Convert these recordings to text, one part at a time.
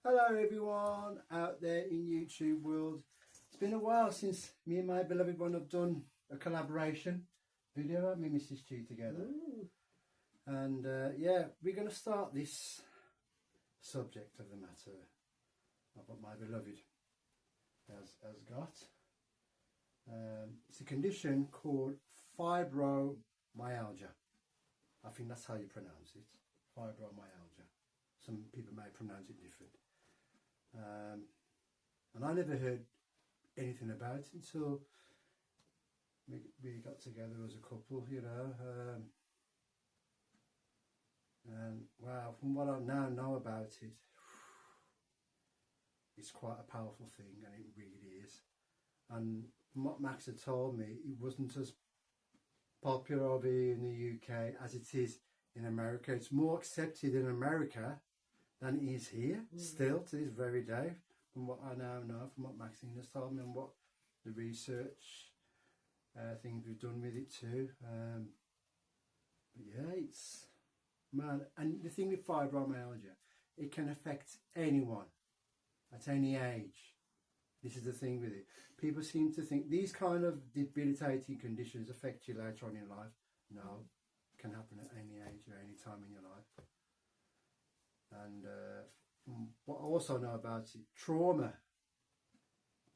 Hello everyone out there in YouTube world. It's been a while since me and my beloved one have done a collaboration video of me and Mrs. Chi together. Ooh. And yeah, we're going to start this subject of the matter of what my beloved has got. It's a condition called fibromyalgia. I think that's how you pronounce it, fibromyalgia. Some people may pronounce it different. And I never heard anything about it until we got together as a couple, you know. And wow, from what I now know about it, it's quite a powerful thing, and it really is. And from what Max had told me, it wasn't as popular over here in the UK as it is in America. It's more accepted in America than it is here, still to this very day, from what I now know, from what Maxine has told me and what the research things we've done with it too. But yeah, it's, man, and the thing with fibromyalgia, it can affect anyone at any age. This is the thing with it. People seem to think these kind of debilitating conditions affect you later on in life. No, it can happen at any age or any time in your life. And what I also know about it, trauma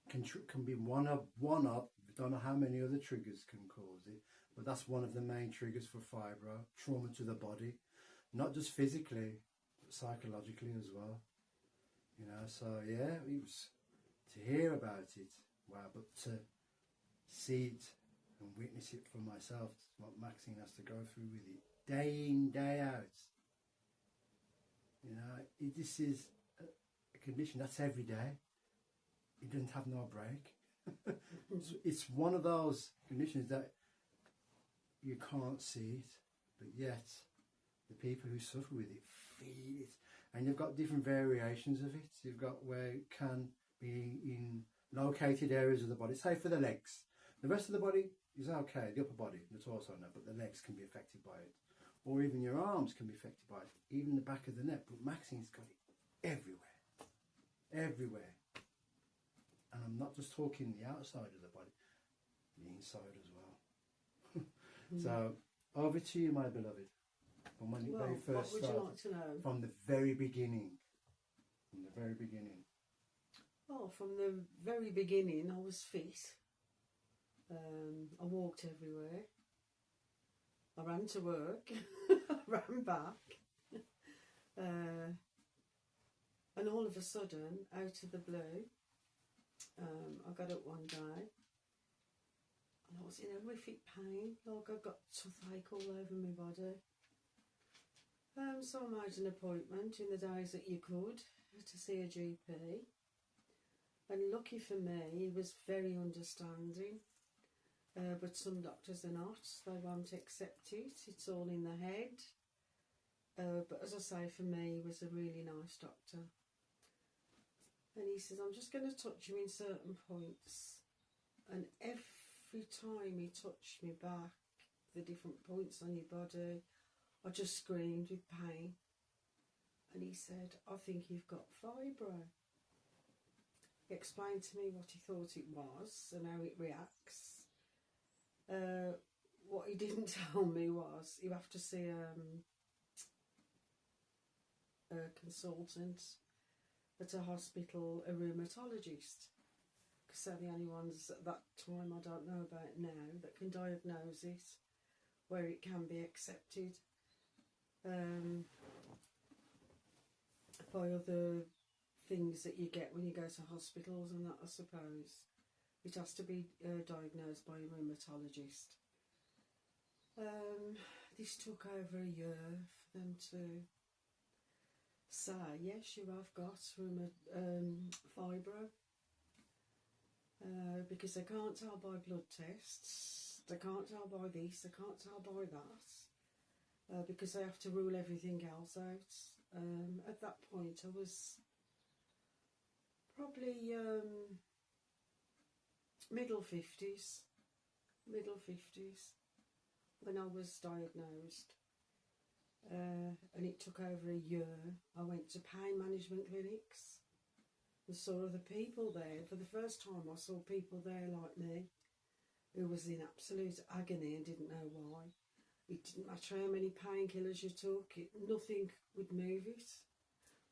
can be one of. I don't know how many other triggers can cause it, but that's one of the main triggers for fibro. Trauma to the body, not just physically, but psychologically as well. You know, so yeah, it was to hear about it, wow, but to see it and witness it for myself, what Maxine has to go through with it, day in, day out. You know, this is a condition that's every day. It doesn't have no break. It's one of those conditions that you can't see it, but yet the people who suffer with it feel it. And you've got different variations of it. You've got where it can be in located areas of the body, say for the legs. The rest of the body is okay, the upper body, the torso, no, but the legs can be affected by it. Or even your arms can be affected by it, even the back of the neck. But Maxine's got it everywhere, everywhere. And I'm not just talking the outside of the body, the inside as well. So, over to you, my beloved. From when it very first what would started, you like to know? from the very beginning. From the very beginning. Well, from the very beginning, I was fit. I walked everywhere. I ran to work. I ran back. And all of a sudden, out of the blue, I got up one day and I was in horrific pain. Like I got toothache all over my body. So I made an appointment in the days that you could to see a GP. And lucky for me, he was very understanding. But some doctors are not. They won't accept it. It's all in the head. But as I say, for me, he was a really nice doctor. And he says, I'm just going to touch you in certain points. And every time he touched me back, the different points on your body, I just screamed with pain. And he said, I think you've got fibro. He explained to me what he thought it was and how it reacts. What he didn't tell me was you have to see a consultant at a hospital, a rheumatologist, because they're the only ones at that time, I don't know about now, that can diagnose it, where it can be accepted by other things that you get when you go to hospitals and that, I suppose. It has to be diagnosed by a rheumatologist. This took over a year for them to say, yes, you have got fibro. Because they can't tell by blood tests, they can't tell by this, they can't tell by that, because they have to rule everything else out. At that point I was probably middle 50s when I was diagnosed. and it took over a year. I went to pain management clinics and saw other people there. For the first time, I saw people there like me who was in absolute agony and didn't know why. It didn't matter how many painkillers you took, nothing would move it.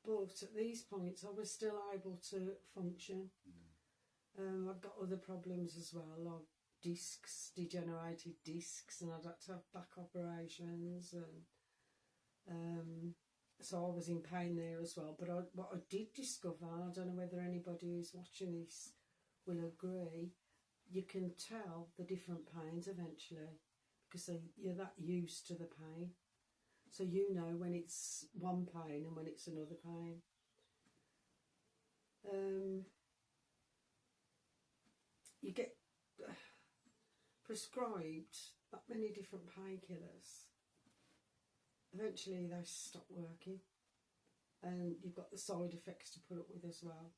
But at these points, I was still able to function. I've got other problems as well, like discs, degenerated discs, and I'd had to have back operations, and so I was in pain there as well. But what I did discover, and I don't know whether anybody who's watching this will agree, you can tell the different pains eventually because you're that used to the pain. So you know when it's one pain and when it's another pain. You get prescribed that many different painkillers. Eventually they stop working, and you've got the side effects to put up with as well.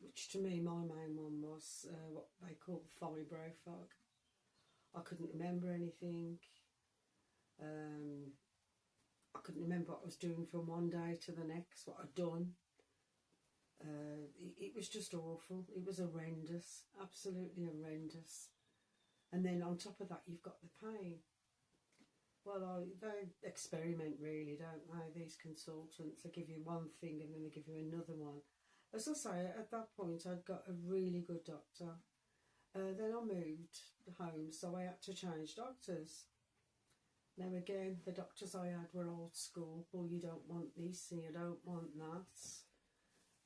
Which to me, my main one was what they call fibro fog. I couldn't remember anything. I couldn't remember what I was doing from one day to the next, what I'd done. It was just awful. It was horrendous, absolutely horrendous. And then on top of that, you've got the pain. Well, they experiment really, don't they? These consultants, they give you one thing and then they give you another one. As I say, at that point, I'd got a really good doctor. Then I moved home, so I had to change doctors. Now again, the doctors I had were old school. Well, you don't want this and you don't want that.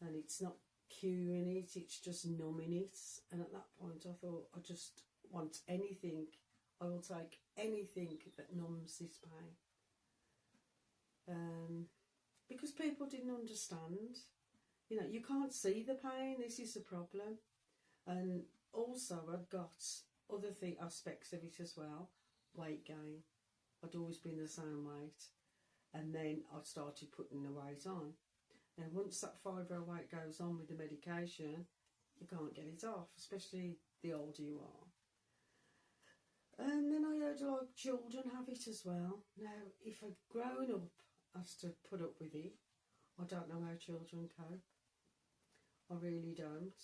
And it's not curing it, it's just numbing it. And at that point I thought, I just want anything. I will take anything that numbs this pain. Because people didn't understand. You know, you can't see the pain, this is the problem. And also I'd got other aspects of it as well. Weight gain. I'd always been the same weight. And then I started putting the weight on. And once that fibro weight goes on with the medication, you can't get it off, especially the older you are. And then I heard like children have it as well. Now, if I'd grown up as to put up with it, I don't know how children cope. I really don't.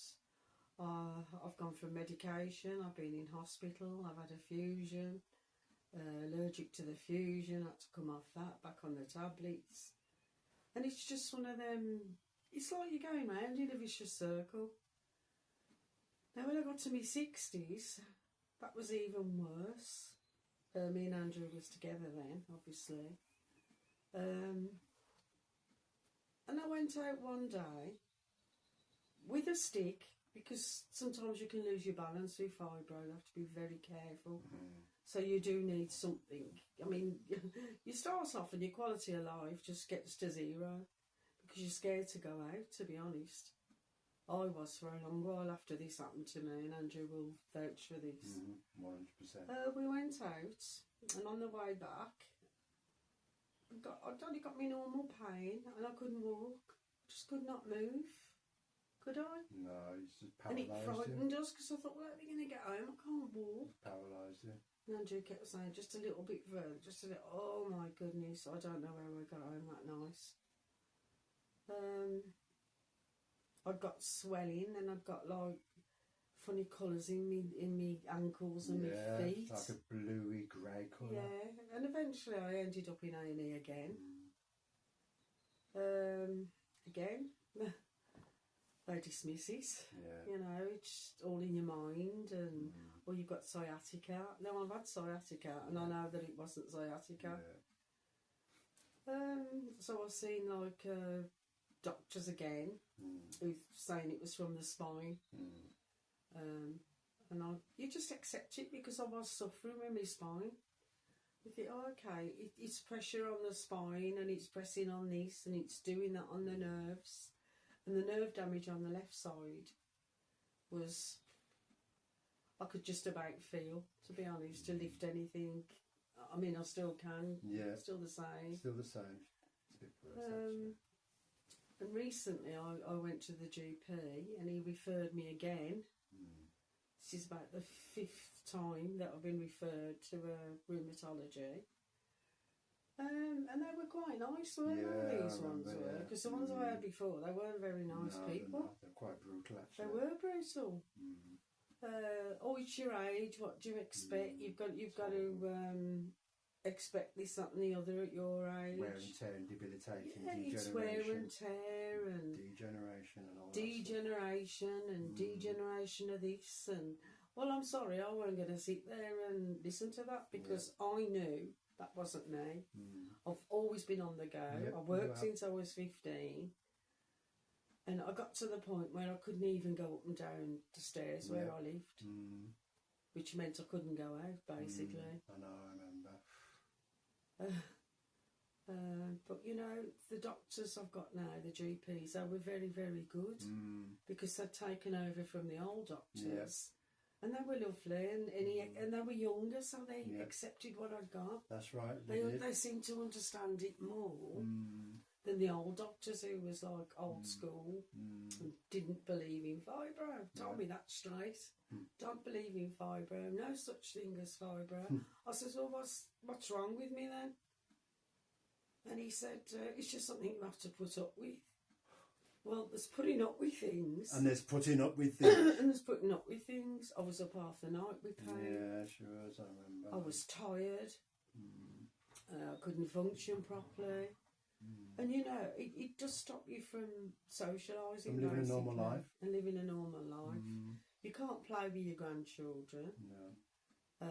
I've gone for medication, I've been in hospital, I've had a fusion, allergic to the fusion, had to come off that, back on the tablets. And it's just one of them, it's like you're going round in a vicious circle. Now when I got to my 60s, that was even worse. Me and Andrew was together then, obviously. And I went out one day with a stick, because sometimes you can lose your balance with fibro, you have to be very careful. So you do need something. I mean, you start off and your quality of life just gets to zero because you're scared to go out, to be honest. I was for a long while after this happened to me, and Andrew will vouch for this. 100%. We went out, and on the way back, I'd only got my normal pain, and I couldn't walk. Just could not move. Could I? No, it's just And it paralysed you. frightened us because I thought, well, how are we going to get home? I can't walk. It's paralysed you. And Andrew kept saying, just a little bit further, just a little. Oh my goodness, I don't know how I got home that nice. I've got swelling, and I've got like funny colours in me ankles and my feet. Like a bluey grey colour. Yeah, and eventually I ended up in A&E again. Again, they dismiss it. Yeah. You know, it's all in your mind, and or you've got sciatica. Now I've had sciatica, and I know that it wasn't sciatica. Yeah. So I've seen like doctors again who saying it was from the spine. And you just accept it because I was suffering with my spine. You think, oh, okay, it's pressure on the spine and it's pressing on this and it's doing that on the nerves. And the nerve damage on the left side was, I could just about feel, to be honest, to lift anything. I mean, I still can. Yeah. Still the same. Still the same. It's a bit worse, actually. And recently I went to the GP and he referred me again. This is about the 5th time that I've been referred to a rheumatology. And they were quite nice, weren't Yeah, they, I these ones remember, were? yeah. Because the ones I had before, they weren't very nice No, people. they're quite brutal, They actually. were brutal. Mm. Oh, it's your age. What do you expect? You've got to expect this, that, and the other at your age. Wear and tear and debilitating Yeah, it's wear and tear and degeneration and all degeneration and Mm. degeneration of this and. Well, I'm sorry, I wasn't going to sit there and listen to that because I knew that wasn't me. that stuff. Mm. I've always been on the go. Yep, I you worked have. since I was 15. And I got to the point where I couldn't even go up and down the stairs where Yeah. I lived, Mm. which meant I couldn't go out, basically. I know, I remember. But, you know, the doctors I've got now, the GPs, they were very, very good Mm. because they'd taken over from the old doctors. Yeah. And they were lovely and they were younger, so they Yeah. accepted what I'd got. That's right. They seemed to understand it more than the old doctors who was like old school and didn't believe in fibro. Told me that straight. Don't believe in fibro. No such thing as fibro. I said, well, what's wrong with me then? And he said, it's just something you have to put up with. Well, there's putting up with things. And there's putting up with things. And there's putting up with things. I was up half the night with pain. Yeah, she was, I remember. I was tired. I couldn't function properly. And you know, it does stop you from socialising. From living a normal basically, life. And living a normal life. You can't play with your grandchildren. No.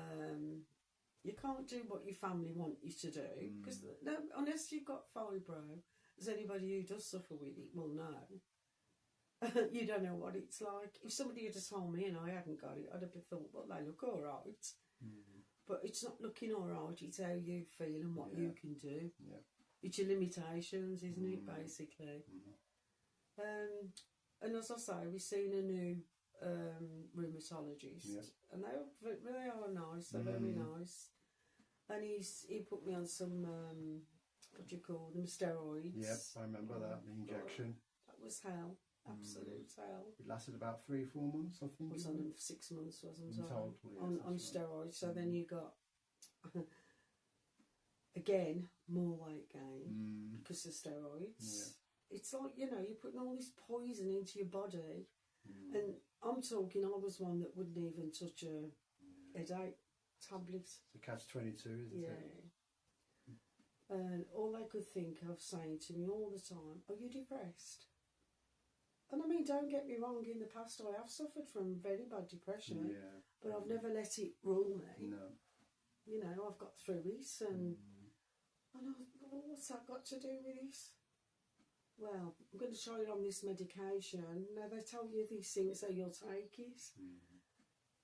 You can't do what your family want you to do. Because unless you've got fibro, as anybody who does suffer with it will know, you don't know what it's like. If somebody had just told me and I hadn't got it, I'd have thought, well, they look all right. But it's not looking all right, it's how you feel and what you can do. Yeah. It's your limitations, isn't it, basically? And as I say, we've seen a new rheumatologist, and they are nice, they're very nice. And he put me on some, what do you call them, steroids. Yep, I remember that, the injection. That was hell, absolute hell. It lasted about 3-4 months, I think. I was on them for 6 months, wasn't In I? total, yes, on that's right. steroids. So then you got, again, more weight gain because of steroids. It's like, you know, you're putting all this poison into your body. And I'm talking, I was one that wouldn't even touch a headache tablet. It's a catch-22, isn't it? And all they could think of saying to me all the time, are you depressed? And I mean, don't get me wrong, in the past I have suffered from very bad depression, but I've never let it rule me. No. You know, I've got through it, and I know, well, what's that got to do with this? Well, I'm going to try it on this medication. Now they tell you these things so you'll take it.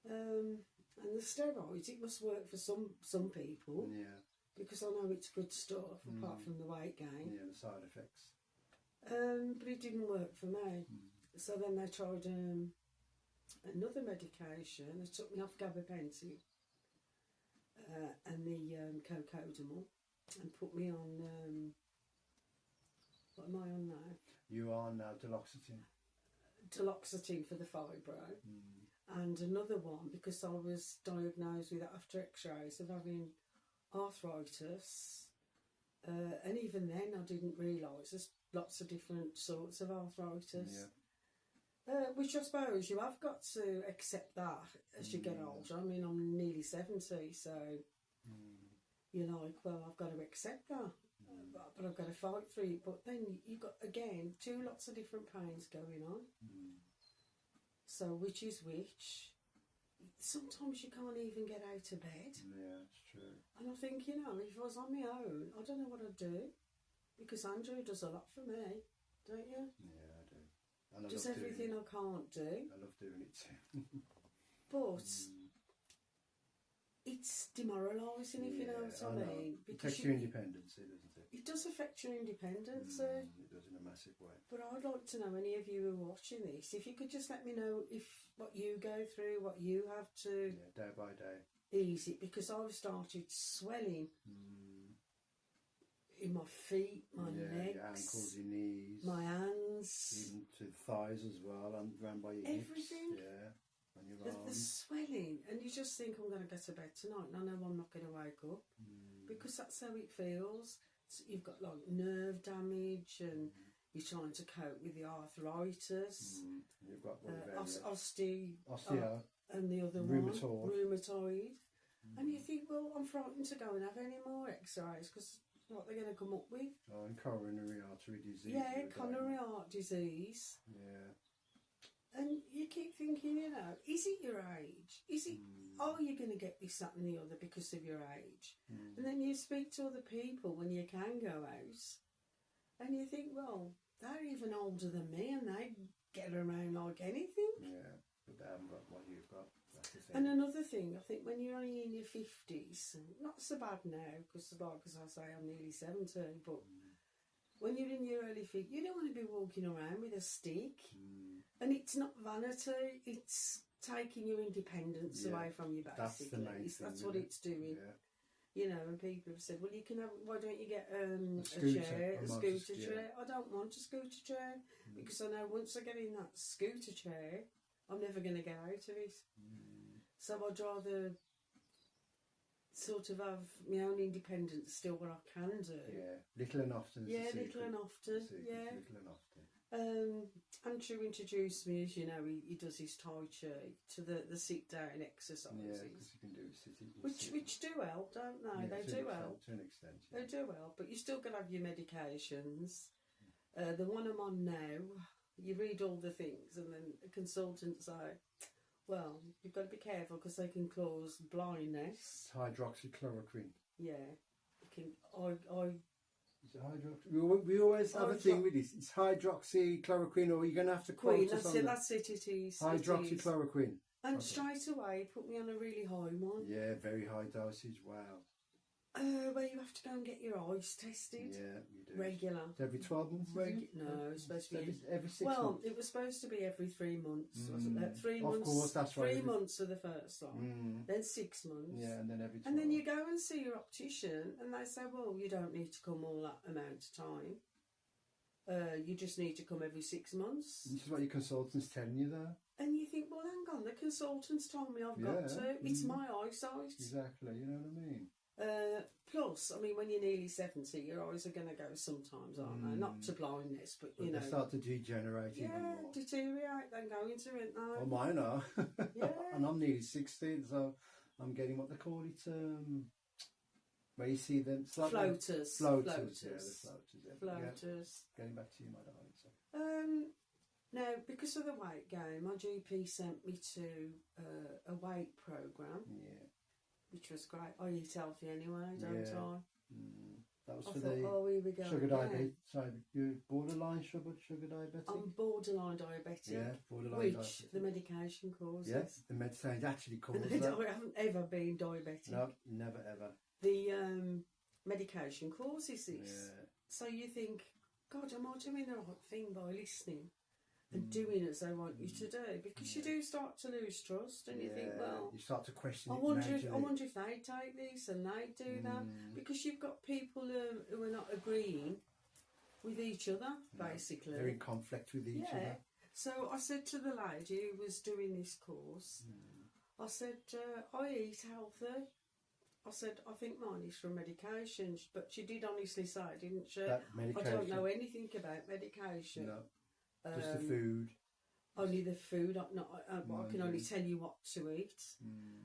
And the steroids, it must work for some people. Yeah. Because I know it's good stuff, apart from the weight gain. Yeah, the side effects. But it didn't work for me. So then they tried another medication. They took me off gabapentin and the cocodamol and put me on, what am I on now? You are now duloxetine. Duloxetine for the fibro. And another one because I was diagnosed with, after x-rays, of having arthritis. And even then I didn't realise there's lots of different sorts of arthritis. Which I suppose you have got to accept that as you get older. I mean, I'm nearly 70, so you're like, well, I've got to accept that. But I've got to fight through it. But then you've got, again, lots of different pains going on. So which is which? Sometimes you can't even get out of bed. Yeah, it's true. And I think, you know, if I was on my own, I don't know what I'd do. Because Andrew does a lot for me, don't you? Yeah, I do. And I Does love doing everything it. I can't do. I love doing it too. But it's demoralising, if you know what I mean. It takes your independence, doesn't it? It does affect your independence. It does in a massive way. But I'd like to know, any of you who are watching this, if you could just let me know if what you go through, what you have to Day by day. ease it, because I've started swelling in my feet, my legs, your ankles, your knees, my hands, even to the thighs as well, and round by your everything. hips. Yeah, and your The arms. swelling, and you just think, I'm going to go to bed tonight, and I know I'm not going to wake up. because that's how it feels. So you've got like nerve damage, and you're trying to cope with the arthritis. You've got osteo, and the other rheumatoid. And you think, well, I'm frightened to go and have any more X-rays because what they're going to come up with. Oh, and coronary artery disease. Yeah, coronary heart disease. Yeah. And you keep thinking, you know, is it your age? Is it, are you going to get this, that and the other because of your age? And then you speak to other people when you can go out, and you think, well, they're even older than me and they get around like anything. Yeah, but they haven't got what you've got. That's the thing. And another thing, I think when you're only in your 50s, not so bad now, because like as I say, I'm nearly 70, but when you're in your early 50s, you don't want to be walking around with a stick. And it's not vanity, it's taking your independence away from you, basically. That's the main thing. That's what it's doing. Yeah. You know, and people have said, well, you can have, why don't you get a scooter chair? I don't want a scooter chair, because I know once I get in that scooter chair, I'm never going to get out of it. So I'd rather sort of have my own independence still, what I can do. Yeah, little and often. Yeah, little and often. Yeah. Little and often. Andrew introduced me, as you know, he does his Tai Chi to the sit down exercises. Yeah, because you can do sitting. Which do help, don't they? Yeah, they do help. To an extent. Yeah. They do help, but you still got to have your medications. The one I'm on now, you read all the things, and then the consultants say, well, you've got to be careful because they can cause blindness. It's hydroxychloroquine. Yeah. It can, Is it we always have a thing with this. It's hydroxychloroquine, or you're going to have to quote us on that's it, it is. Hydroxychloroquine. And straight away, put me on a really high one. Yeah, very high dosage, wow. Where you have to go and get your eyes tested. Yeah, you do. Regular. It's every 12 months? No, it's supposed to be every 6 months. Well, it was supposed to be every 3 months. Wasn't it? 3 months. Of course, that's right. 3 months for the first time, then 6 months. Yeah, and then every 12. And then you go and see your optician, and they say, well, you don't need to come all that amount of time. You just need to come every 6 months. This is what your consultant's telling you, though. And you think, well, hang on, the consultant's told me I've got to. It's my eyesight. Exactly, you know what I mean? Plus, I mean, when you're nearly 70, your eyes are going to go sometimes, aren't they? Not to blindness, but you know. They start to degenerate even more. Deteriorate, then go into it now. Well, mine are. Yeah. And I'm nearly 60, so I'm getting what they call it, where you see them. Floaters. Floaters, yeah, the floaters. Floaters. Yeah. Getting back to you, my darling. So. Now, because of the weight gain, my GP sent me to a weight programme. Yeah. Which was great. I eat healthy anyway, don't I? That was I for thought, the here we go. sugar diabetes. Sorry, you're borderline sugar diabetic? I'm borderline diabetic. Yeah, borderline which diabetic. the medication causes. Yes, the medicine actually causes I that. haven't ever been diabetic. No, never ever. The medication causes this. Yeah. So you think, God, am I doing the right thing by listening and doing as they want you to do? Because you do start to lose trust, and you think, well, you start to question. I wonder if they take this and they do that, because you've got people who are not agreeing with each other, basically. They're in conflict with each other. So I said to the lady who was doing this course, I said, I eat healthy. I said, I think mine is from medication, but she did honestly say, didn't she? That medication. I don't know anything about medication. No. Just the food. Only the food. I can only tell you what to eat.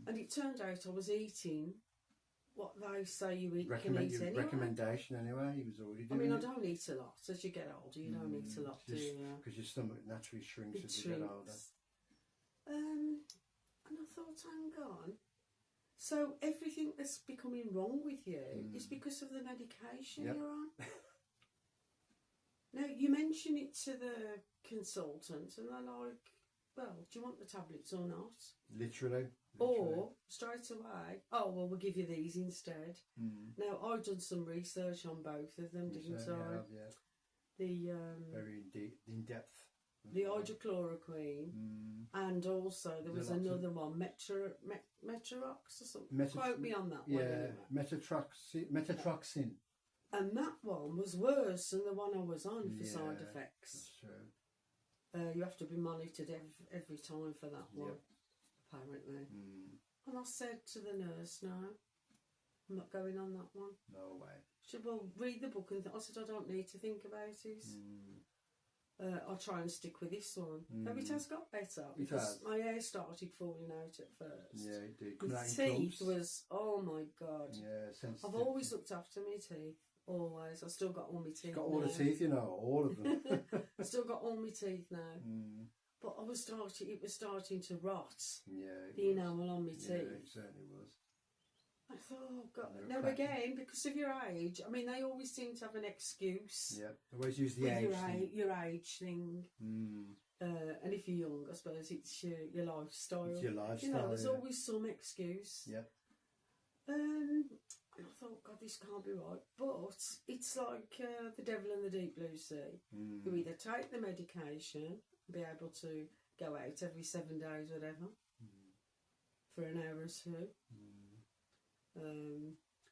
And it turned out I was eating what they say you eat. Can eat anyway. Recommendation anyway. He was already doing. I mean, I don't eat a lot. As you get older, you don't eat a lot, do you? Because your stomach naturally shrinks as you get older. And I thought, hang on. So everything that's becoming wrong with you is because of the medication you're on. Now, you mention it to the consultant and they're like, well, do you want the tablets or not? Literally. Or, straight away, oh, well, we'll give you these instead. Now, I've done some research on both of them, didn't I? Yeah. The very in depth. The hydrochloroquine, and also there was another one, Metrox or something. Quote me on that one. Yeah, Metatroxin. And that one was worse than the one I was on for side effects. That's true. You have to be monitored every time for that one, apparently. And I said to the nurse, now, I'm not going on that one. No way. She said, well, read the book. And I said, I don't need to think about it. I'll try and stick with this one. Though it has got better. Because my hair started falling out at first. Yeah, it did. My teeth was, oh my God. Yeah, sensitive. I've always looked after my teeth. Always. I've still got all my teeth. Got all the teeth, you know, all of them. I've still got all my teeth now. But it was starting to rot. Yeah. The enamel on my teeth. Yeah, it certainly was. I thought, oh God. Now again, because of your age, I mean, they always seem to have an excuse. Yeah, they always use the age thing. Your age thing. And if you're young, I suppose it's your lifestyle. It's your lifestyle. You know, there's always some excuse. Yeah. I thought, God, this can't be right. But it's like the devil in the deep blue sea. You either take the medication, be able to go out every 7 days, whatever, for an hour or two.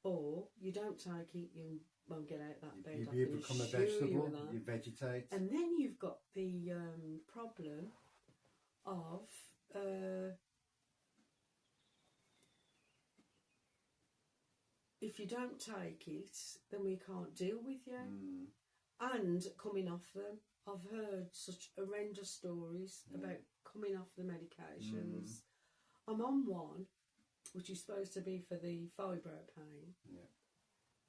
Or you don't take it, you won't get out that bed. You become a vegetable, you vegetate. And then you've got the problem of if you don't take it, then we can't deal with you. And coming off them, I've heard such horrendous stories about coming off the medications. I'm on one, which is supposed to be for the fibro pain.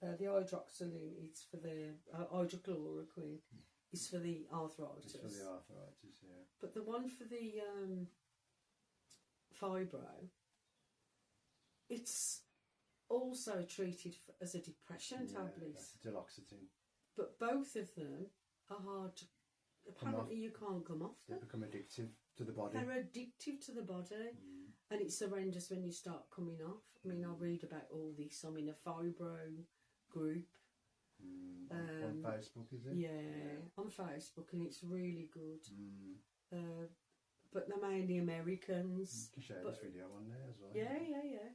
The hydroxyline, it's for the hydrochloroquine, is for the arthritis. It's for the arthritis, yeah. But the one for the fibro, it's also treated as a depression tablet. That's duloxetine. But both of them are hard to... Apparently you can't come off them. They become addictive to the body. They're addictive to the body. And it's horrendous when you start coming off. I mean, I read about all this. I'm in a fibro group. On Facebook, is it? Yeah, on Facebook, and it's really good. But they're mainly Americans. You can share this video on there as well. Yeah.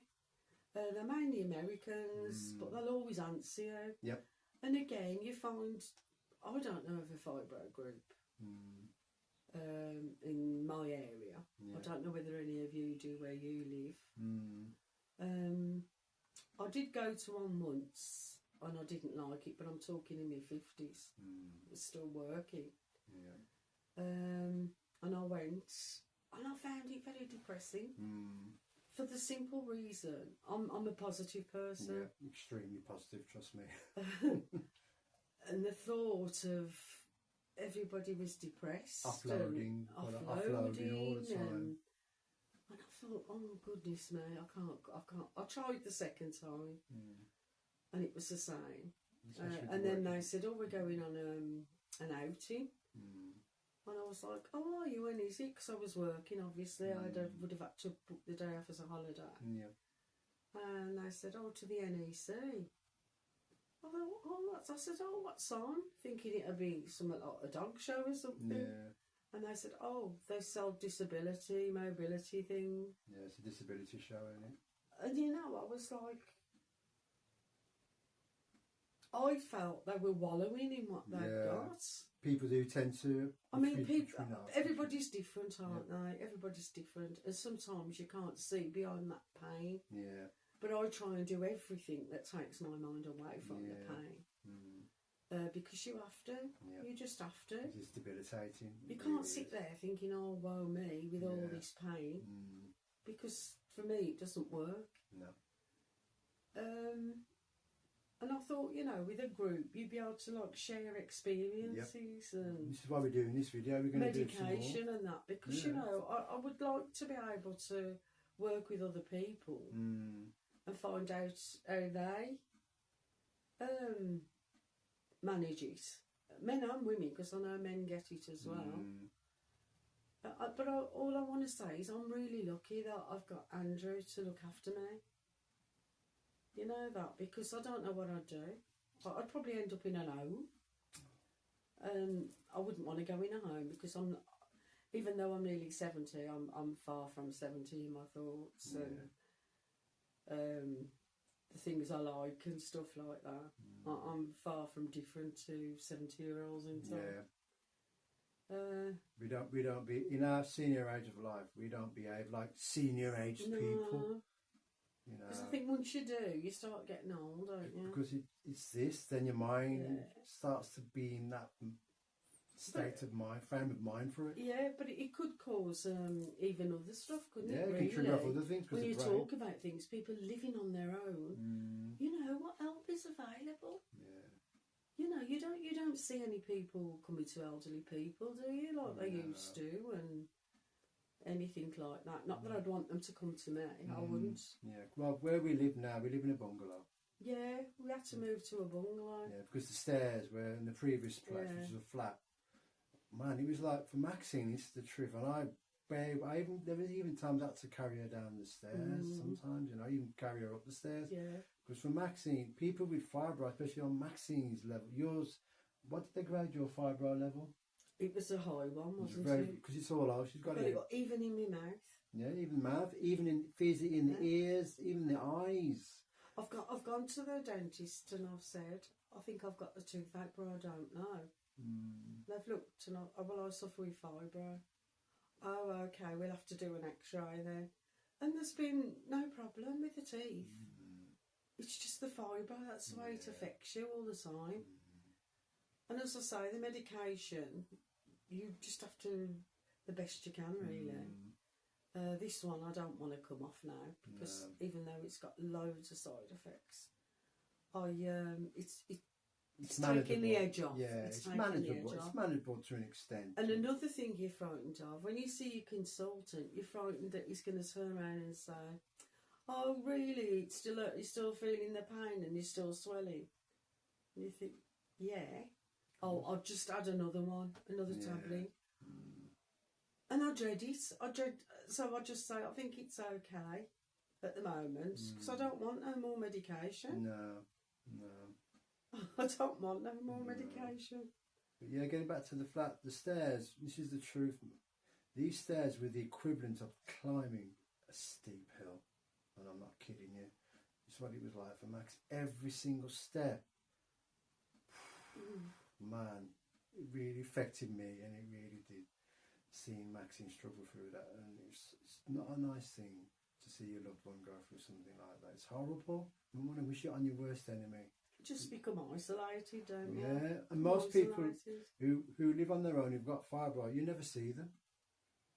They're mainly Americans, but they'll always answer you. Yep. And again, you find... I don't know of a fibro group in my area. I don't know whether any of you do where you live. I did go to one once and I didn't like it, but I'm talking in my 50s. It's still working. And I went and I found it very depressing. For the simple reason, I'm a positive person. Yeah, extremely positive, trust me. And the thought of everybody was depressed. Offloading all the time. And I thought, oh goodness me, I can't. I tried the second time and it was the same. And then they said, oh, we're going on an outing. And I was like, oh, are you? When is it? Because I was working, obviously. I would have had to book the day off as a holiday. And they said, oh, to the NEC. I thought, I said, oh, what's on? Thinking it'd be something like a dog show or something. And they said, oh, they sell disability, mobility thing. Yeah, it's a disability show, isn't it? And you know, I was like, I felt they were wallowing in what they've got. People do tend to... I mean, everybody's different, aren't they? Everybody's different. And sometimes you can't see beyond that pain. Yeah. But I try and do everything that takes my mind away from the pain. Because you have to. You just have to. It's debilitating. You can't sit there thinking, oh, woe me, with all this pain. Because for me, it doesn't work. No. And I thought, you know, with a group, you'd be able to like share experiences and this is why we're doing this video. We're going to do some more. Medication and that, because you know, I would like to be able to work with other people and find out how they manage it, men and women, because I know men get it as well. But all I want to say is I'm really lucky that I've got Andrew to look after me. You know that, because I don't know what I'd do. I'd probably end up in an home. And I wouldn't want to go in a home because I'm, even though I'm nearly 70, I'm far from 70 in my thoughts and the things I like and stuff like that. I'm far from different to 70-year-olds in time. We don't be in our senior age of life. We don't behave like senior aged people. You know, Because I think once you do, you start getting old, don't you? because it's this, then your mind Yeah. starts to be in that state of mind, frame of mind for it. Yeah, but it could cause even other stuff, couldn't Yeah, it? it Really? can trigger off other things because When you the brain. talk about things, people living on their own, you know what help is available. Yeah. You know, you don't see any people coming to elderly people, do you? Like they No. used to, and anything like that. Not that I'd want them to come to me. I wouldn't. Yeah. Well, where we live now, we live in a bungalow. Yeah, we had to move to a bungalow. Yeah, because the stairs were in the previous place, Yeah. which was a flat. Man, it was like for Maxine, it's the truth. And there was even times I had to carry her down the stairs. Sometimes, you know, even carry her up the stairs. Yeah. Because for Maxine, people with fibro, especially on Maxine's level, yours, what did they grade your fibro level? It was a high one, It's wasn't very, it? because it's all out. She's got But it. it got even in my mouth. Yeah, even mouth, even in physically in the ears, even the eyes. I've gone to the dentist and I've said I think I've got the toothache, but I don't know. They've looked and I suffer with fibro. Oh, okay, we'll have to do an X-ray then. And there's been no problem with the teeth. It's just the fibro. That's the way it affects you all the time. And as I say, the medication, you just have to the best you can, really. This one I don't want to come off now because even though it's got loads of side effects, it's taking the edge off. Yeah, it's taking manageable. the edge off. It's manageable to an extent. And another thing you're frightened of, when you see your consultant, you're frightened that he's going to turn around and say, "Oh, really? You're still feeling the pain and you're still swelling." And you think, "Yeah. Oh, I'll just add another one, another tablet." And I dread it. So I just say, I think it's okay at the moment because I don't want no more medication. No. I don't want no more medication. But yeah, getting back to the flat, the stairs, this is the truth. These stairs were the equivalent of climbing a steep hill. And I'm not kidding you. It's what it was like for Max. Every single step. Man, it really affected me, and it really did. Seeing Maxine struggle through that, and it's not a nice thing to see your loved one go through something like that. It's horrible. You want to wish it on your worst enemy. Just become isolated, don't you? Yeah, and most people who live on their own, who've got fibro, you never see them.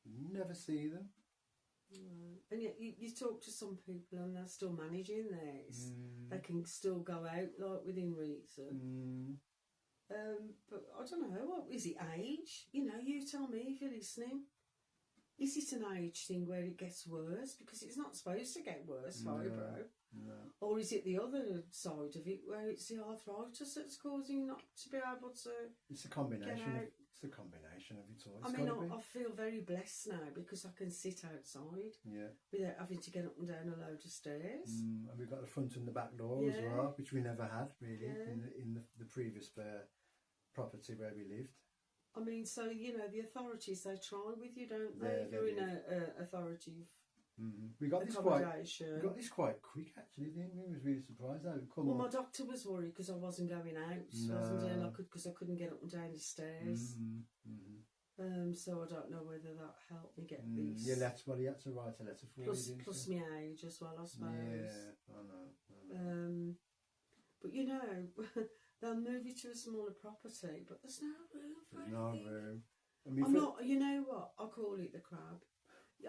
You never see them. And yet you talk to some people and they're still managing theirs. They can still go out like within reason. But I don't know, what is it, age? You know, you tell me if you're listening. Is it an age thing where it gets worse? Because it's not supposed to get worse, fibro. No. Or is it the other side of it where it's the arthritis that's causing you not to be able to It's a combination. get out? It's a combination of it all. I mean, I feel very blessed now because I can sit outside without having to get up and down a load of stairs. And we've got the front and the back door as well, which we never had really in the previous property where we lived. I mean, so, you know, the authorities, they try with you, don't they? If you're in a authority We got this accommodation. quite quick, actually, didn't we? I was really surprised how it come Well, on. my doctor was worried because I wasn't going out, wasn't I? Because I couldn't get up and down the stairs. So I don't know whether that helped me get this. Your letter, well, he had to write a letter for you, didn't Plus he? my age as well, I suppose. Yeah, I know. But you know, they'll move you to a smaller property, but there's no room for There's no anything. room. I mean, I'm not. You know what? I call it the crab.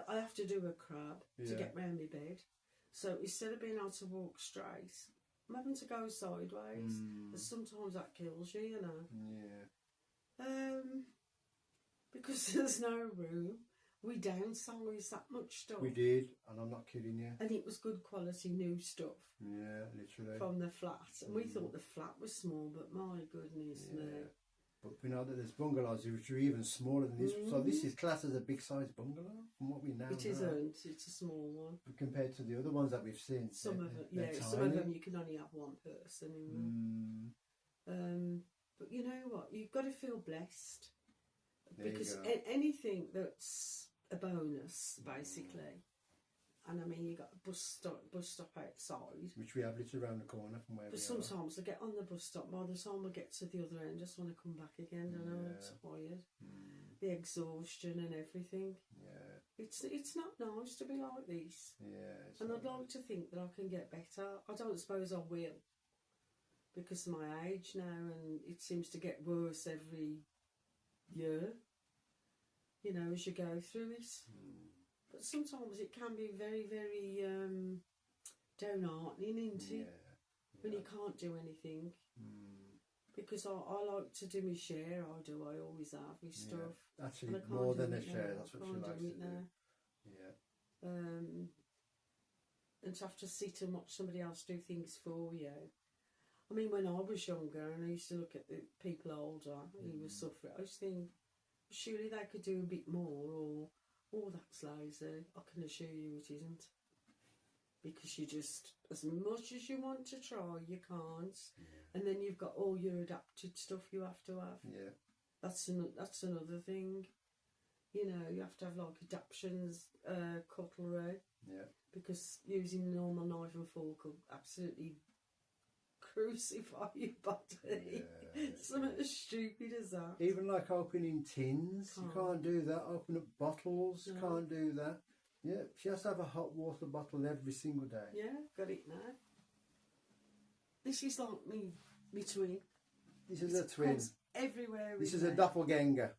I have to do a crab to get round my bed. So instead of being able to walk straight, I'm having to go sideways. And sometimes that kills you, you know. Yeah. Because there's no room. We downsized that much stuff. We did, and I'm not kidding you. And it was good quality new stuff. Yeah, literally. From the flat. And we thought the flat was small, but my goodness me. But we know that there's bungalows which are even smaller than this. So this is classed as a big size bungalow from what we know. It isn't. It's a small one. But compared to the other ones that we've seen. Some of them, they're some of tiny. them you can only have one person in them. But you know what? You've got to feel blessed. There Because you go. anything that's a bonus, basically. And I mean, you got a bus stop outside. Which we have literally around the corner from where But we are. sometimes I get on the bus stop, by the time I get to the other end, I just want to come back again. I know I'm tired. The exhaustion and everything. Yeah. It's not nice to be like this. Yeah. And I'd like to think that I can get better. I don't suppose I will, because of my age now, and it seems to get worse every year, you know, as you go through it. But sometimes it can be very, very downheartening, isn't it? When you can't do anything. Because I like to do my share, I always have, my stuff. Actually, more than a share, that's what she likes to do. Yeah. And to have to sit and watch somebody else do things for you. I mean, when I was younger and I used to look at the people older who were suffering, I used to think, surely they could do a bit more, or, oh, that's lazy. I can assure you it isn't. Because you just, as much as you want to try, you can't. And then you've got all your adapted stuff you have to have. Yeah. That's another thing. You know, you have to have like adaptions, cutlery. Yeah. Because using normal knife and fork will absolutely crucify your body. Something as stupid as that. Even like opening tins, you can't do that. Open up bottles, can't do that. Yeah, she has to have a hot water bottle every single day. Yeah, got it now. This is like me twin. This is a twin. Everywhere. This is a doppelganger.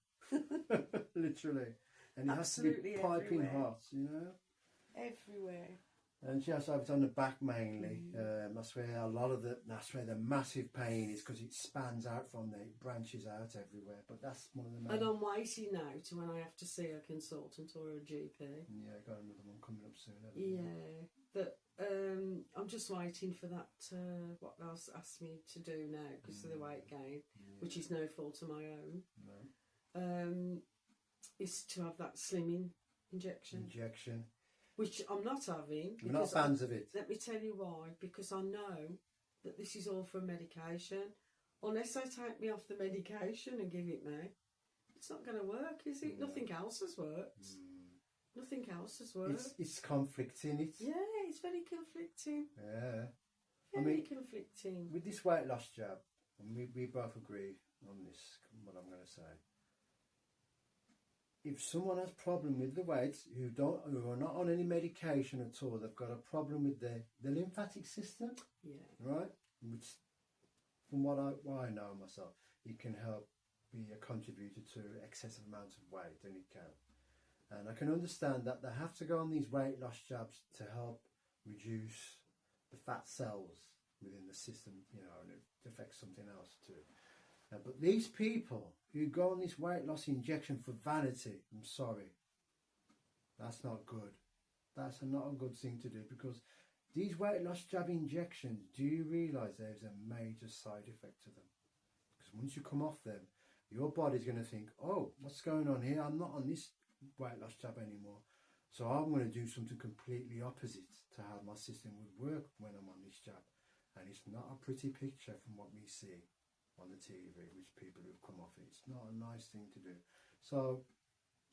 Literally. And it has to be piping hot, you know? Everywhere. And she has to have it on the back mainly. That's where the massive pain is, because it spans out from there, it branches out everywhere. But that's one of the main... And I'm waiting now to when I have to see a consultant or a GP. Yeah, got another one coming up soon. Yeah, but I'm just waiting for that, what else asked me to do now because of the weight gain, which is no fault of my own. No. Is to have that slimming injection. Which I'm not having. We're not fans of it. Let me tell you why. Because I know that this is all from medication. Unless they take me off the medication and give it me, it's not going to work, is it? No. Nothing else has worked. Nothing else has worked. It's conflicting. Yeah, it's very conflicting. Yeah. Very conflicting. With this weight loss jab, and we both agree on this, what I'm going to say. If someone has a problem with the weight, who are not on any medication at all, they've got a problem with the lymphatic system, right? Which, from what I know myself, it can help be a contributor to excessive amounts of weight, and it can. And I can understand that they have to go on these weight loss jabs to help reduce the fat cells within the system, you know, and it affects something else too. But these people who go on this weight loss injection for vanity, I'm sorry, that's not good. That's not a good thing to do, because these weight loss jab injections, do you realise there's a major side effect to them? Because once you come off them, your body's going to think, oh, what's going on here? I'm not on this weight loss jab anymore. So I'm going to do something completely opposite to how my system would work when I'm on this jab. And it's not a pretty picture from what we see on the TV, which people who've come off it. It's not a nice thing to do. So,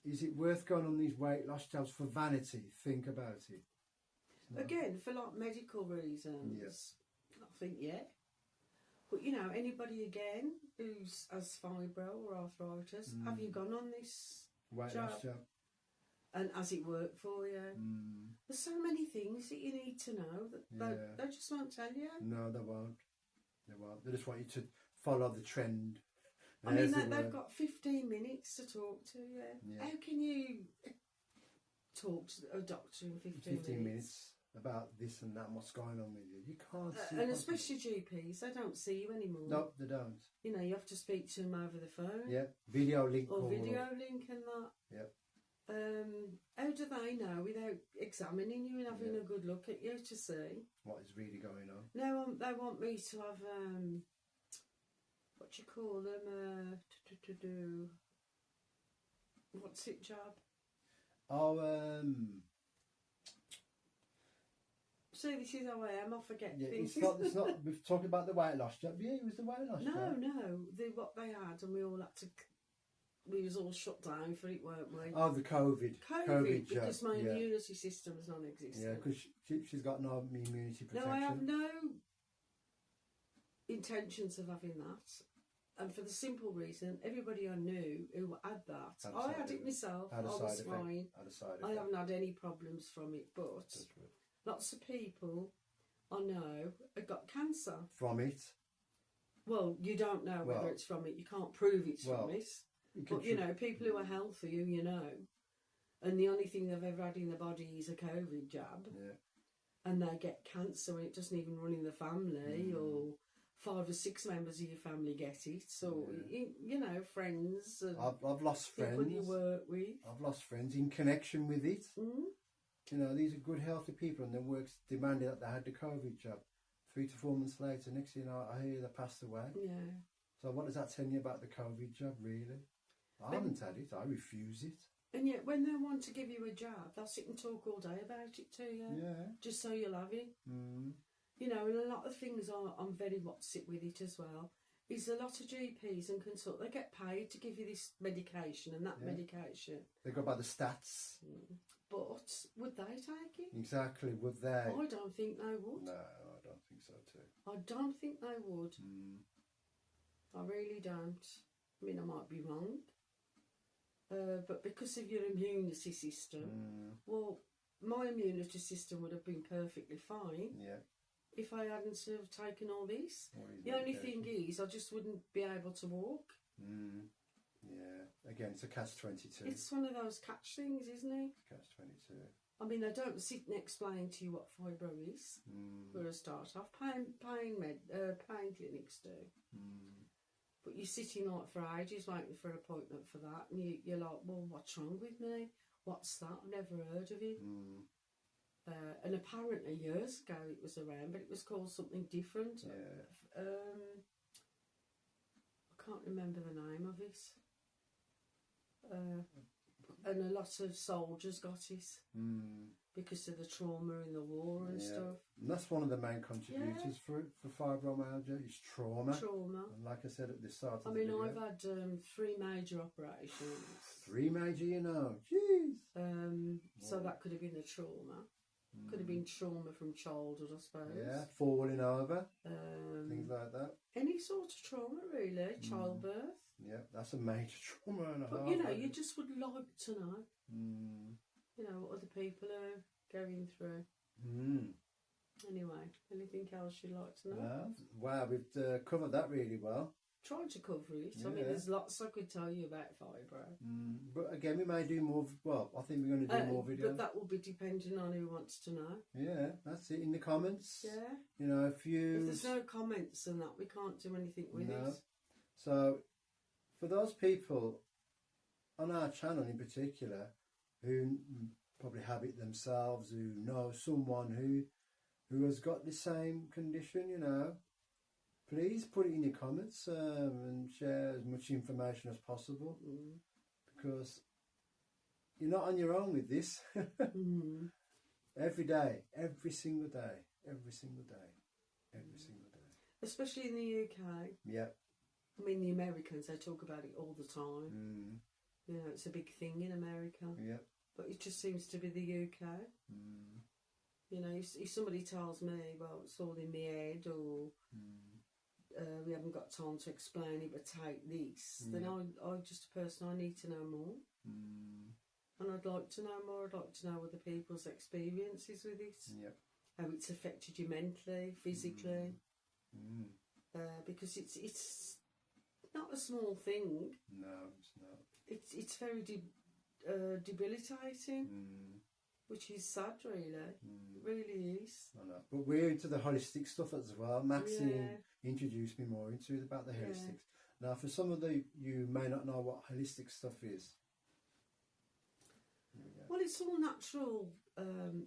is it worth going on these weight loss jabs for vanity? Think about it. Again, for like medical reasons, I think, But you know, anybody again who's has fibro or arthritis, have you gone on this weight loss jab? And has it worked for you? There's so many things that you need to know that they just won't tell you. No, they won't. They won't. They just want you to follow the trend. I mean, they've got 15 minutes to talk to you. How can you talk to a doctor in 15 minutes about this and that and what's going on with you? You can't see. And especially GPs, they don't see you anymore. No, they don't. You know, you have to speak to them over the phone. Yeah, video link. Or video link and that. Yep. How do they know without examining you and having a good look at you to see what is really going on? No, they want me to have what do you call them? What's it jab? See, this is how I am. I forget things. It's not. We've talked about the weight loss jab. Yeah, it was the weight loss jab. No. What they had, and we all had to. We was all shut down for it, weren't we? Oh, the COVID because my immunity system is non-existent. Yeah, because she's got no immunity protection. No, I have no intentions of having that. And for the simple reason, everybody I knew who had that, Had a I side had it effect. myself, I Had a was side effect. fine. Had a side effect. I haven't had any problems from it, but Touch wood. lots of people I know have got cancer. From it. Well, you don't know whether Well- it's from it, you can't prove it's well, from it. You can But, you tr- know, people who are healthy, who you know, and the only thing they've ever had in their body is a COVID jab, Yeah. and they get cancer and it doesn't even run in the family, or 5 or 6 members of your family get it, so, you know, friends and I've lost people friends. you work with. I've lost friends in connection with it. Mm? You know, these are good, healthy people, and their work's demanded that they had the COVID jab. 3 to 4 months later, next thing you know, I hear they passed away. Yeah. So what does that tell you about the COVID jab, really? I haven't had it. I refuse it. And yet, when they want to give you a jab, they'll sit and talk all day about it to you, Yeah. just so you'll have it. Mm. You know, and a lot of things I'm very what's it with it as well. Is a lot of GPs and consult, they get paid to give you this medication and that Yeah. medication. They go by the stats. But would they take it? Exactly. Would they? I don't think they would. No, I don't think so too. I don't think they would. Mm. I really don't. I mean, I might be wrong. But because of your immunity system, well, my immunity system would have been perfectly fine Yeah. if I hadn't have taken all this. All these The only medication. thing is, I just wouldn't be able to walk. Yeah. Again, it's a catch-22. It's one of those catch things, isn't it? Catch-22. I mean, they don't sit and explain to you what fibro is for a start off. Pain clinics do. But you're sitting like for ages waiting for an appointment for that, and you're like, well, what's wrong with me? What's that? I've never heard of it. And apparently years ago it was around, but it was called something different. Yeah. I can't remember the name of it. And a lot of soldiers got it because of the trauma in the war and stuff. And that's one of the main contributors for fibromyalgia is trauma. Trauma. And like I said at the start of I the mean, video, I've had 3 major operations. 3 major, you know. Jeez. So that could have been the trauma. Could have been trauma from childhood, I suppose. Yeah, falling over, things like that. Any sort of trauma, really. Childbirth. Yeah, that's a major trauma and a But, half. you know, you just would like to know, Mm. you know, what other people are going through. Anyway, anything else you'd like to know? Yeah. Wow, we've covered that really well. Tried to cover it. I mean, Yeah. there's lots I could tell you about fibro. But again, we may do more. Well, I think we're going to do more videos. But that will be depending on who wants to know. Yeah, that's it. In the comments. Yeah. You know, if you. If there's no comments and that, we can't do anything with it. So, for those people on our channel in particular who probably have it themselves, who know someone who has got the same condition, you know, please put it in your comments and share as much information as possible because you're not on your own with this. Every day, every single day, every single day, every single day. Especially in the UK. Yeah. I mean, the Americans, they talk about it all the time. You know, it's a big thing in America. Yeah. But it just seems to be the UK. You know, if somebody tells me, well, it's all in my head, or we haven't got time to explain it, but take this, then I'm just a person, I need to know more. And I'd like to know more. I'd like to know other people's experiences with it. Yeah. How it's affected you mentally, physically. Because it's not a small thing. No, it's not. It's very debilitating, which is sad, really. It really is. I know. But we're into the holistic stuff as well. Maxine introduced me more into it about the holistics. Now, for some of you may not know what holistic stuff is. Well, it's all natural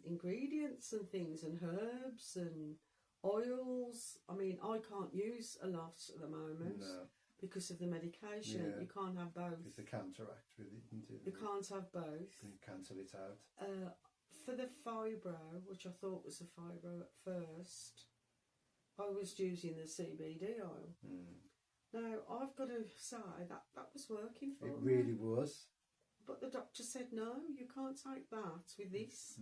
ingredients and things, and herbs and oils. I mean, I can't use a lot at the moment. No. Because of the medication. Yeah. You can't have both. It's the counteract with it, isn't it? You can't have both. You cancel it out. For the fibro, which I thought was a fibro at first, I was using the CBD oil. Now, I've got to say that was working for me. It really was. But the doctor said, no, you can't take that with this.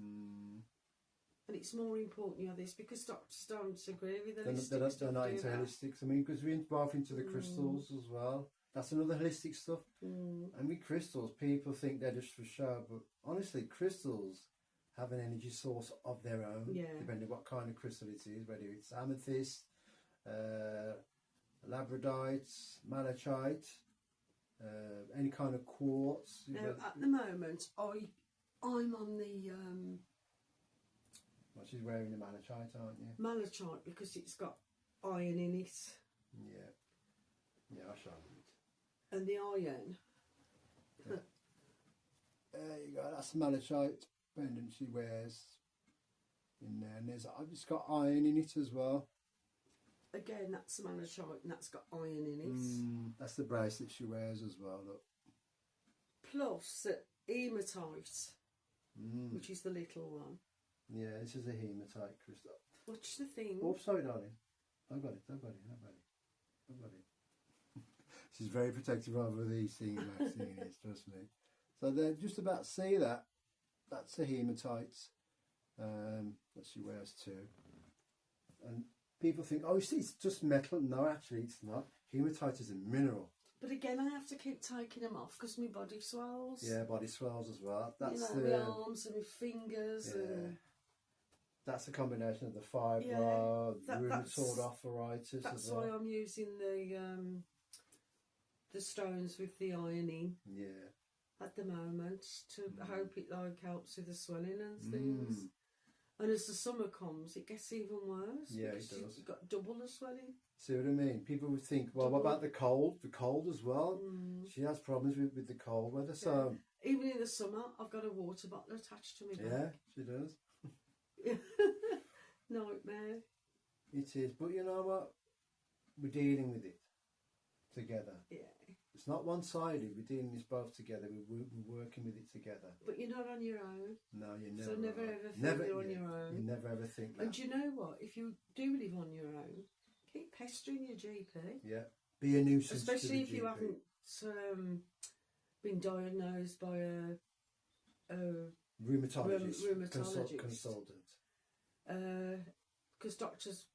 And it's more important you have this because doctors don't agree with They're, holistic they're not, stuff, they're not do into they? holistics. I mean, because we're both into the crystals as well. That's another holistic stuff. And with crystals, people think they're just for show, but honestly, crystals have an energy source of their own, Yeah. depending what kind of crystal it is, whether it's amethyst, labradorite, malachite, any kind of quartz. Now, at the moment, I'm on the Well, she's wearing the malachite, aren't you? malachite because it's got iron in it, Yeah. Yeah, I'll show you it. and the iron. There you go, that's malachite pendant she wears in there. And it's got iron in it as well. Again, that's malachite, and that's got iron in it. That's the bracelet she wears as well, look. Plus hematite, which is the little one. Yeah, this is a hematite crystal. Watch the thing. Oh, sorry, darling. I've got it. She's very protective over these things, Maxine is, trust me. So they're just about to see that. That's a hematite that she wears too. And people think, oh, it's just metal. No, actually, it's not. Hematite is a mineral. But again, I have to keep taking them off because my body swells. Yeah, body swells as well. That's my arms and my fingers. Yeah. And that's a combination of the fibro, rheumatoid arthritis that's as well. why I'm using the stones with the iron in Yeah. at the moment to hope it helps with the swelling and things. And as the summer comes, it gets even worse. Yeah, it because does. You've got double the swelling. See what I mean? People would think, well, what about the cold? The cold as well. She has problems with the cold weather. So Even in the summer, I've got a water bottle attached to me back. yeah, she does. Nightmare. It is, but you know what? We're dealing with it together. Yeah. It's not one-sided. We're dealing this both together. We're working with it together. But you're not on your own. No, you're never. So never are. ever feel you're on your own. You never ever think that. And you know what? If you do live on your own, keep pestering your GP. Yeah. Be a nuisance. Especially to if the you GP. haven't been diagnosed by a Rheumatologist. rheumatologist. Consultant. Because doctors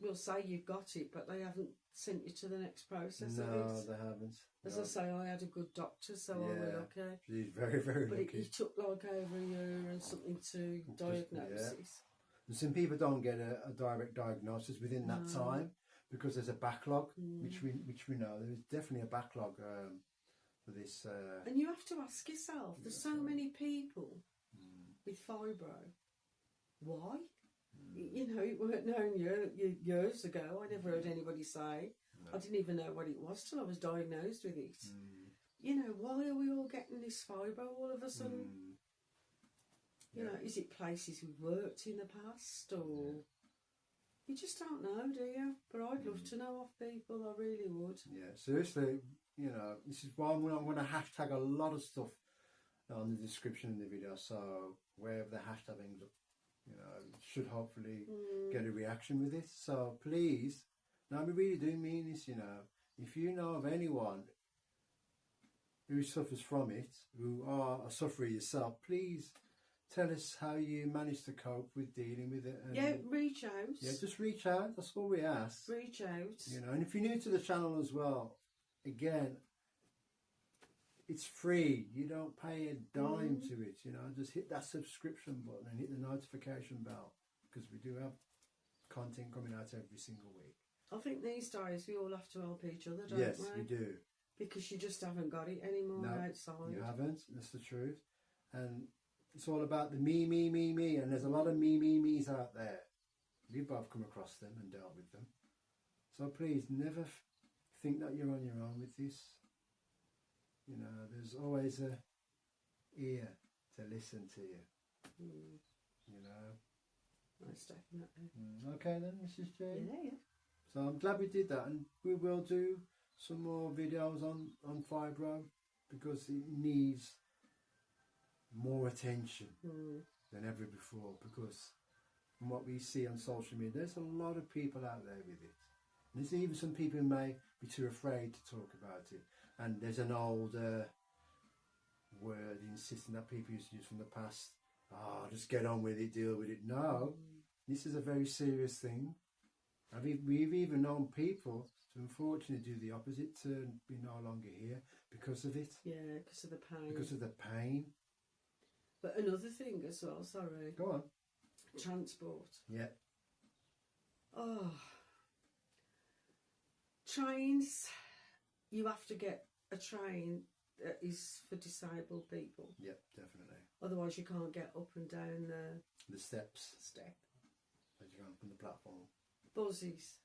will say you've got it, but they haven't sent you to the next process of No, it. they haven't. As No. I say, I had a good doctor, so I was okay. She's very, very But lucky. it took like over a year and something to diagnose it. And some people don't get a direct diagnosis within that time because there's a backlog, which we know. There's definitely a backlog for this. And you have to ask yourself, there's so many people with fibro. Why? You know, it weren't known years ago. I never heard anybody say. I didn't even know what it was till I was diagnosed with it. You know, why are we all getting this fibro all of a sudden? You know, is it places we've worked in the past, or you just don't know, do you? But I'd love to know of people. I really would. Yeah, seriously. You know, this is why I'm going to hashtag a lot of stuff on the description of the video. So wherever the hashtag ends up, you know, should hopefully get a reaction with it. So please, now we really do mean this, you know, if you know of anyone who suffers from it, who are a sufferer yourself, please tell us how you manage to cope with dealing with it. And Yeah, reach out. yeah, just reach out. That's all we ask. Reach out. You know, and if you're new to the channel as well, again, it's free. You don't pay a dime to it. You know, just hit that subscription button and hit the notification bell because we do have content coming out every single week. I think these days we all have to help each other, don't Yes, we? we do. Because you just haven't got it anymore No, outside. You haven't. That's the truth. And it's all about the me. And there's a lot of me's out there. We've both come across them and dealt with them. So please, never think that you're on your own with this. You know, there's always a ear to listen to you. You know. Most definitely. Okay then, Mrs. J. Yeah. So I'm glad we did that, and we will do some more videos on fibro because it needs more attention than ever before, because from what we see on social media, there's a lot of people out there with it. And there's even some people who may be too afraid to talk about it. And there's an old word insisting that people used to use from the past, just get on with it, deal with it. No, this is a very serious thing. We've even known people to unfortunately do the opposite, to be no longer here because of it. Yeah, because of the pain. Because of the pain. But another thing as well, sorry. Go on. Transport. Yeah. Oh. Trains, you have to get a train that is for disabled people. Yep, definitely. Otherwise you can't get up and down the steps. Step. As you go up on the platform. Buses.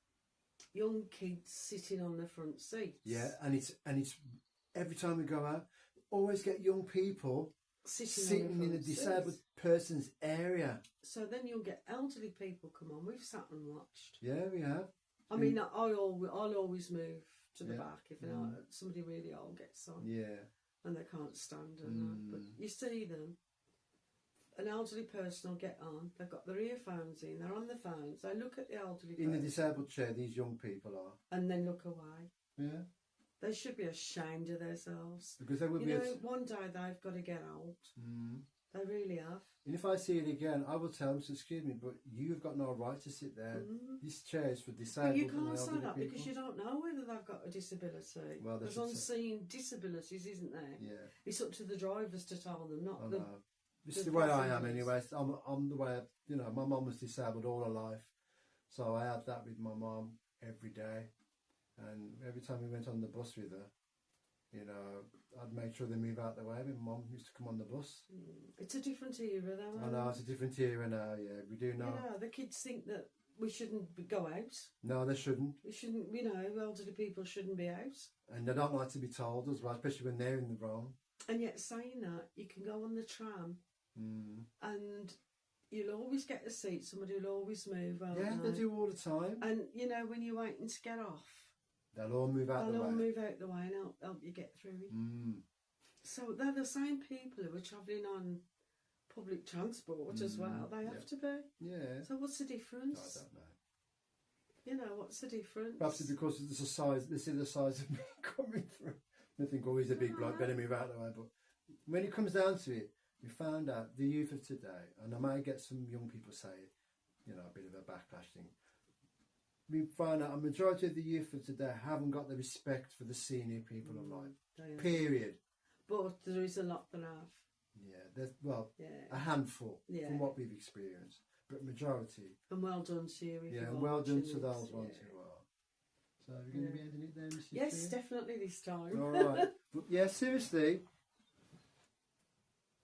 Young kids sitting on the front seats. Yeah, and it's every time we go out, always get young people sitting in a disabled person's area. So then you'll get elderly people come on. We've sat and watched. Yeah, we have. I mean, I'll always move to the Yeah. back if somebody really old gets on. Yeah. And they can't stand and that. But you see them, an elderly person will get on, they've got their earphones in, they're on the phones, they look at the elderly person. In the disabled chair, these young people are. And then look away. Yeah. They should be ashamed of themselves. Because they would you be... know, one day they've got to get out. They really have. And if I see it again, I will tell them, so excuse me, but you've got no right to sit there. This chair is for disabled But you and can't say elderly that people. because you don't know whether they've got a disability. Well, there's unseen disabilities, isn't there? Yeah. It's up to the drivers to tell them, not the... This is the way I am anyway. I'm the way, you know, my mum was disabled all her life. So I had that with my mum every day. And every time we went on the bus with her, you know, I'd make sure they move out the way. My mum used to come on the bus. It's a different era though. I know, it's a different era now, yeah. We do know. You know, the kids think that we shouldn't go out. No, they shouldn't. We shouldn't, you know, elderly people shouldn't be out. And they don't like to be told as well, especially when they're in the wrong. And yet saying that, you can go on the tram and you'll always get a seat, somebody will always move out. Yeah, they do all the time. And, you know, when you're waiting to get off, they'll all move out the way. They'll all move out the way and help you get through it. So they're the same people who are travelling on public transport as well. They have to be. Yeah. So what's the difference? I don't know. You know, what's the difference? Perhaps it's because it's the size. This is the size of me coming through. I think, oh, he's a big bloke, better move out the way. But when it comes down to it, we found out the youth of today, and I might get some young people say, you know, a bit of a backlash thing. We find out a majority of the youth of today haven't got the respect for the senior people of life. Period. But there is a lot that have. Yeah, there's a handful from what we've experienced, but majority. And well done to you. And well done to those ones who are. So we're going to be ending it there, Mrs. Yes, Spear? definitely this time. All right. But yeah, seriously,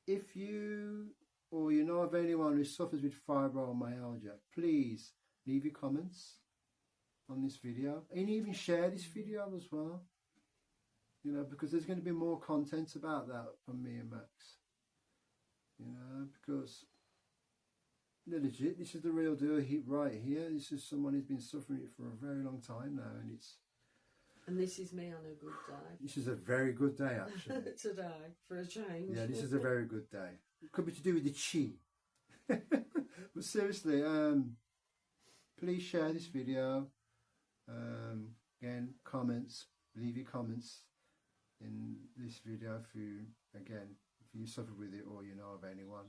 if you or you know of anyone who suffers with fibromyalgia, please leave your comments on this video and even share this video as well. You know, because there's going to be more content about that from me and Max. You know, because they're legit. This is the real deal right here. This is someone who's been suffering it for a very long time now, and it's... And this is me on a good day. This is a very good day, actually. Today, for a change. Yeah, this is a very good day. It could be to do with the chi. But seriously, please share this video. Again, comments. Leave your comments in this video if you suffer with it or you know of anyone.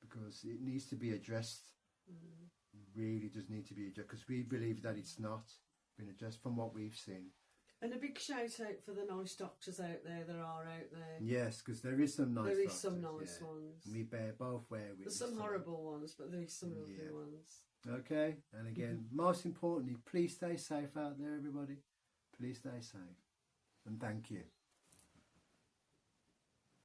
Because it needs to be addressed. Really does need to be addressed. Because we believe that it's not been addressed from what we've seen. And a big shout out for the nice doctors out there that are out there. Yes, because there is some nice doctors. There is some nice ones. And we both wear with. There's some horrible ones, but there is some lovely ones. Okay, and again, most importantly, please stay safe out there, everybody. Please stay safe. And thank you.